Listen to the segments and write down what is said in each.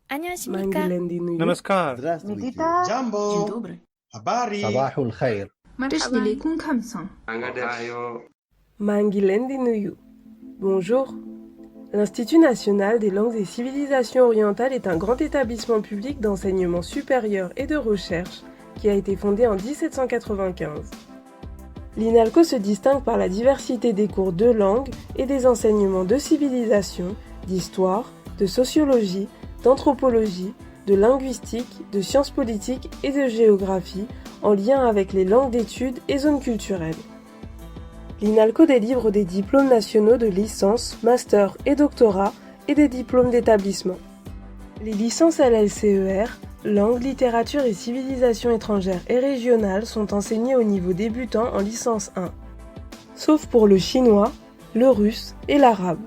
안녕하십니까? Mangilendinuyu. Namaskar. Здравствуйте. Dzień Jambo. dobry. Habari. صباح الخير. Marhaba. Kamsan. Mangilendinuyu. Bonjour. L'Institut national des langues et civilisations orientales est un grand établissement public d'enseignement supérieur et de recherche qui a été fondé en 1795. L'INALCO se distingue par la diversité des cours de langue et des enseignements de civilisation, d'histoire, de sociologie, d'anthropologie, de linguistique, de sciences politiques et de géographie en lien avec les langues d'études et zones culturelles. L'INALCO délivre des diplômes nationaux de licence, master et doctorat et des diplômes d'établissement. Les licences LLCER, langue, littérature et civilisation étrangère et régionale sont enseignées au niveau débutant en licence 1. Sauf pour le chinois, le russe et l'arabe.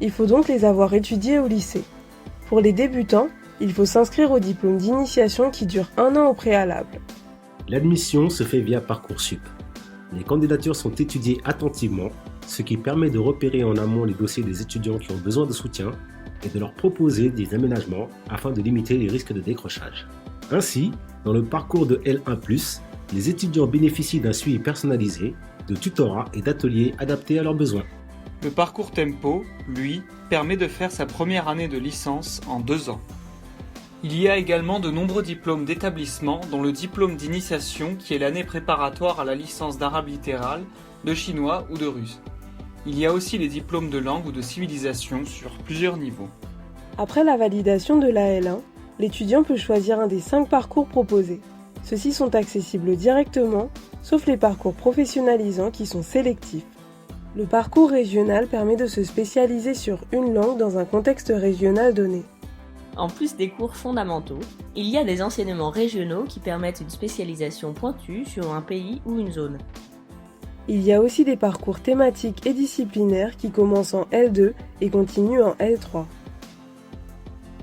Il faut donc les avoir étudiés au lycée. Pour les débutants, il faut s'inscrire au diplôme d'initiation qui dure 1 an au préalable. L'admission se fait via Parcoursup. Les candidatures sont étudiées attentivement, ce qui permet de repérer en amont les dossiers des étudiants qui ont besoin de soutien et de leur proposer des aménagements afin de limiter les risques de décrochage. Ainsi, dans le parcours de L1+, les étudiants bénéficient d'un suivi personnalisé, de tutorat et d'ateliers adaptés à leurs besoins. Le parcours Tempo, lui, permet de faire sa première année de licence en 2 ans. Il y a également de nombreux diplômes d'établissement, dont le diplôme d'initiation qui est l'année préparatoire à la licence d'arabe littéral, de chinois ou de russe. Il y a aussi les diplômes de langue ou de civilisation sur plusieurs niveaux. Après la validation de la L1, l'étudiant peut choisir un des 5 parcours proposés. Ceux-ci sont accessibles directement, sauf les parcours professionnalisants qui sont sélectifs. Le parcours régional permet de se spécialiser sur une langue dans un contexte régional donné. En plus des cours fondamentaux, il y a des enseignements régionaux qui permettent une spécialisation pointue sur un pays ou une zone. Il y a aussi des parcours thématiques et disciplinaires qui commencent en L2 et continuent en L3.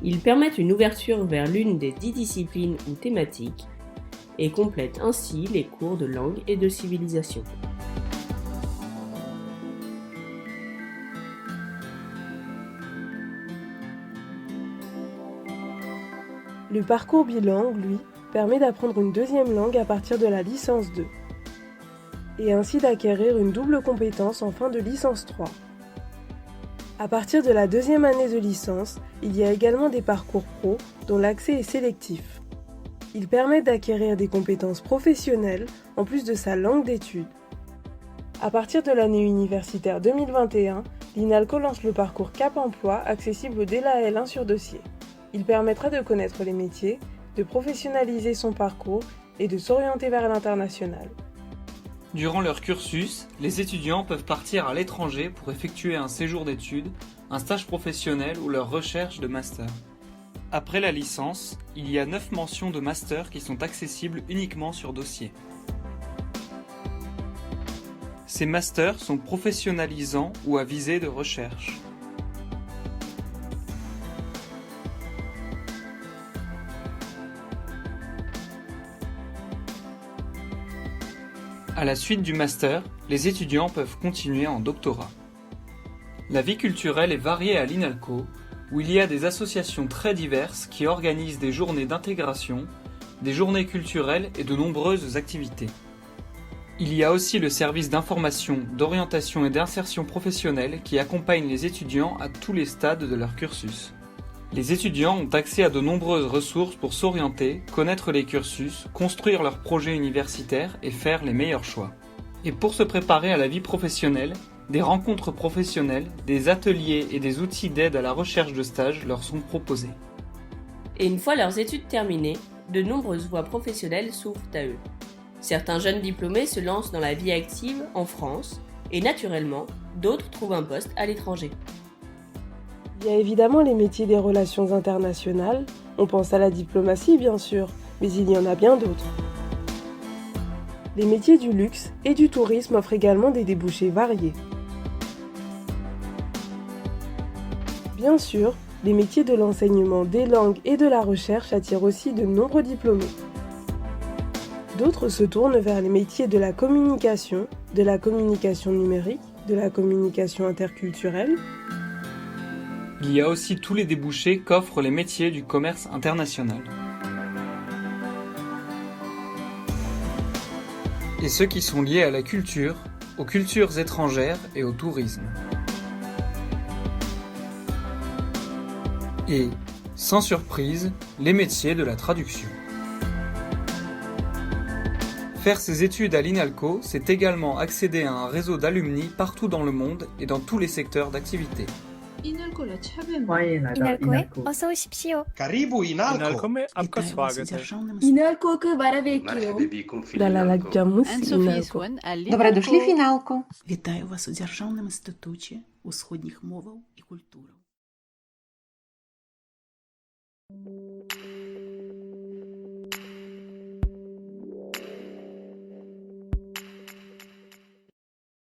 Ils permettent une ouverture vers l'une des 10 disciplines ou thématiques et complètent ainsi les cours de langue et de civilisation. Le parcours bilingue, lui, permet d'apprendre une deuxième langue à partir de la licence 2 et ainsi d'acquérir une double compétence en fin de licence 3. À partir de la deuxième année de licence, il y a également des parcours pro dont l'accès est sélectif. Ils permettent d'acquérir des compétences professionnelles en plus de sa langue d'études. À partir de l'année universitaire 2021, l'INALCO lance le parcours Cap Emploi accessible dès la L1 sur dossier. Il permettra de connaître les métiers, de professionnaliser son parcours et de s'orienter vers l'international. Durant leur cursus, les étudiants peuvent partir à l'étranger pour effectuer un séjour d'études, un stage professionnel ou leur recherche de master. Après la licence, il y a 9 mentions de master qui sont accessibles uniquement sur dossier. Ces masters sont professionnalisants ou à visée de recherche. À la suite du master, les étudiants peuvent continuer en doctorat. La vie culturelle est variée à l'INALCO, où il y a des associations très diverses qui organisent des journées d'intégration, des journées culturelles et de nombreuses activités. Il y a aussi le service d'information, d'orientation et d'insertion professionnelle qui accompagne les étudiants à tous les stades de leur cursus. Les étudiants ont accès à de nombreuses ressources pour s'orienter, connaître les cursus, construire leurs projets universitaires et faire les meilleurs choix. Et pour se préparer à la vie professionnelle, des rencontres professionnelles, des ateliers et des outils d'aide à la recherche de stage leur sont proposés. Et une fois leurs études terminées, de nombreuses voies professionnelles s'ouvrent à eux. Certains jeunes diplômés se lancent dans la vie active en France et naturellement, d'autres trouvent un poste à l'étranger. Il y a évidemment les métiers des relations internationales, on pense à la diplomatie bien sûr, mais il y en a bien d'autres. Les métiers du luxe et du tourisme offrent également des débouchés variés. Bien sûr, les métiers de l'enseignement des langues et de la recherche attirent aussi de nombreux diplômés. D'autres se tournent vers les métiers de la communication numérique, de la communication interculturelle. Il y a aussi tous les débouchés qu'offrent les métiers du commerce international. Et ceux qui sont liés à la culture, aux cultures étrangères et au tourisme. Et, sans surprise, les métiers de la traduction. Faire ses études à l'INALCO, c'est également accéder à un réseau d'alumni partout dans le monde et dans tous les secteurs d'activité. 이날코에 어서 오십시오. Karibu Inalco. Іналкоме Амкосвагате. Іналко варавекіо. Dalalakjamus Inalco. Добре дошли в Іналко. Вітаю вас у Державному інституті усходніх моваў і культураў.